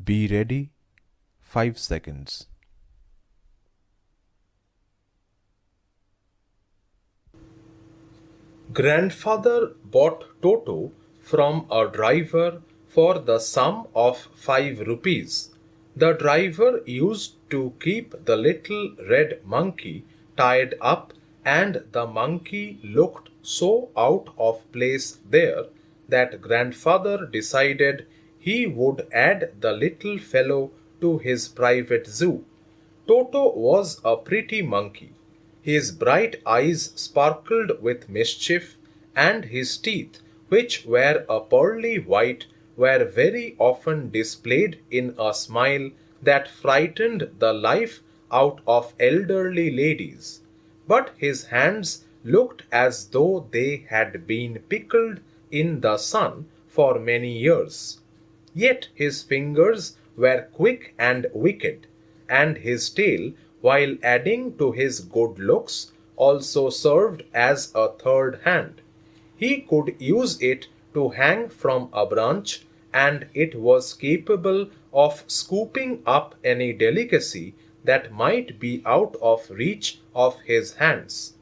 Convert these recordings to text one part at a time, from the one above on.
Be ready, 5 seconds. Grandfather bought Toto from a driver for the sum of 5 rupees. The driver used to keep the little red monkey tied up, and the monkey looked so out of place there that grandfather decided he would add the little fellow to his private zoo. Toto was a pretty monkey. His bright eyes sparkled with mischief, and his teeth, which were a pearly white, were very often displayed in a smile that frightened the life out of elderly ladies. But his hands looked as though they had been pickled in the sun for many years. Yet his fingers were quick and wicked, and his tail, while adding to his good looks, also served as a third hand. He could use it to hang from a branch, and it was capable of scooping up any delicacy that might be out of reach of his hands.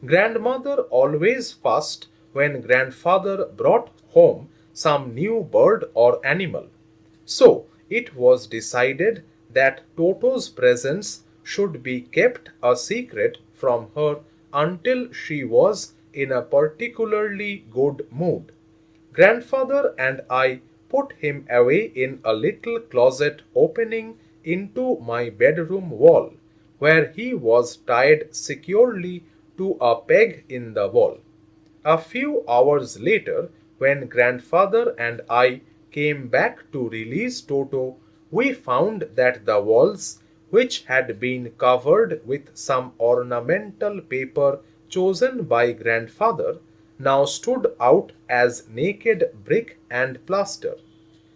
Grandmother always fussed when grandfather brought home some new bird or animal. So it was decided that Toto's presence should be kept a secret from her until she was in a particularly good mood. Grandfather and I put him away in a little closet opening into my bedroom wall, where he was tied securely to a peg in the wall. A few hours later, when grandfather and I came back to release Toto, we found that the walls, which had been covered with some ornamental paper chosen by grandfather, now stood out as naked brick and plaster.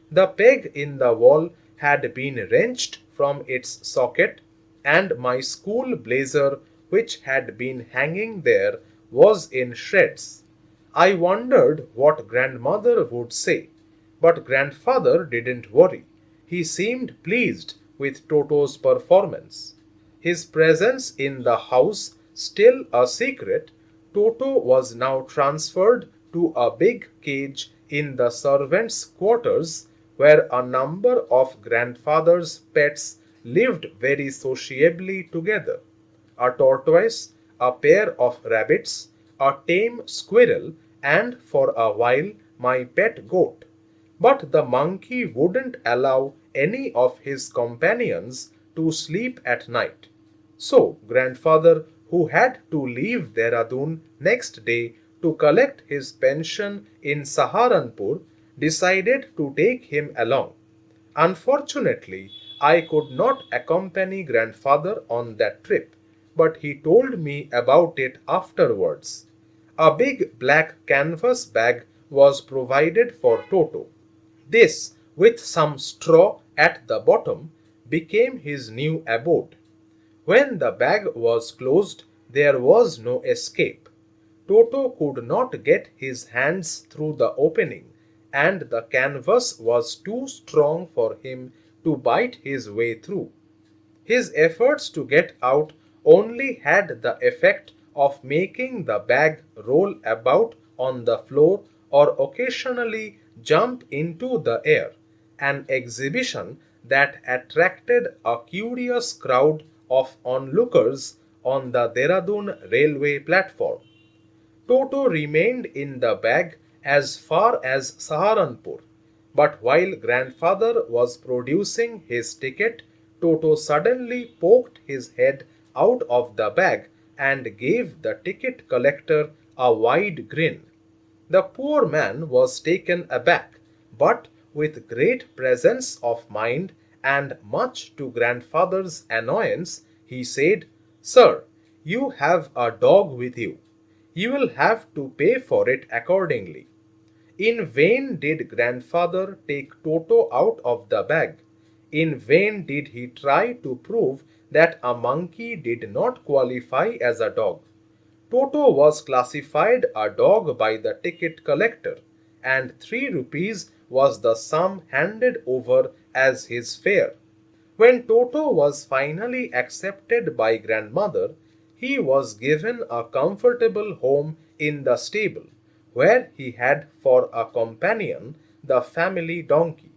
The peg in the wall had been wrenched from its socket, and my school blazer, which had been hanging there, was in shreds. I wondered what grandmother would say, but grandfather didn't worry. He seemed pleased with Toto's performance. His presence in the house still a secret, Toto was now transferred to a big cage in the servants' quarters, where a number of grandfather's pets lived very sociably together. A tortoise, a pair of rabbits, a tame squirrel, and for a while my pet goat. But the monkey wouldn't allow any of his companions to sleep at night. So grandfather, who had to leave Dehradun next day to collect his pension in Saharanpur, decided to take him along. Unfortunately, I could not accompany grandfather on that trip, but he told me about it afterwards. A big black canvas bag was provided for Toto. This, with some straw at the bottom, became his new abode. When the bag was closed, there was no escape. Toto could not get his hands through the opening, and the canvas was too strong for him to bite his way through. His efforts to get out only had the effect of making the bag roll about on the floor or occasionally jump into the air, an exhibition that attracted a curious crowd of onlookers on the Dehradun railway platform. Toto remained in the bag as far as Saharanpur, but while grandfather was producing his ticket, Toto suddenly poked his head out of the bag and gave the ticket collector a wide grin. The poor man was taken aback, but with great presence of mind and much to grandfather's annoyance, he said, "Sir, you have a dog with you. You will have to pay for it accordingly." In vain did grandfather take Toto out of the bag. In vain did he try to prove that a monkey did not qualify as a dog. Toto was classified a dog by the ticket collector, and 3 rupees was the sum handed over as his fare. When Toto was finally accepted by grandmother, he was given a comfortable home in the stable, where he had for a companion the family donkey.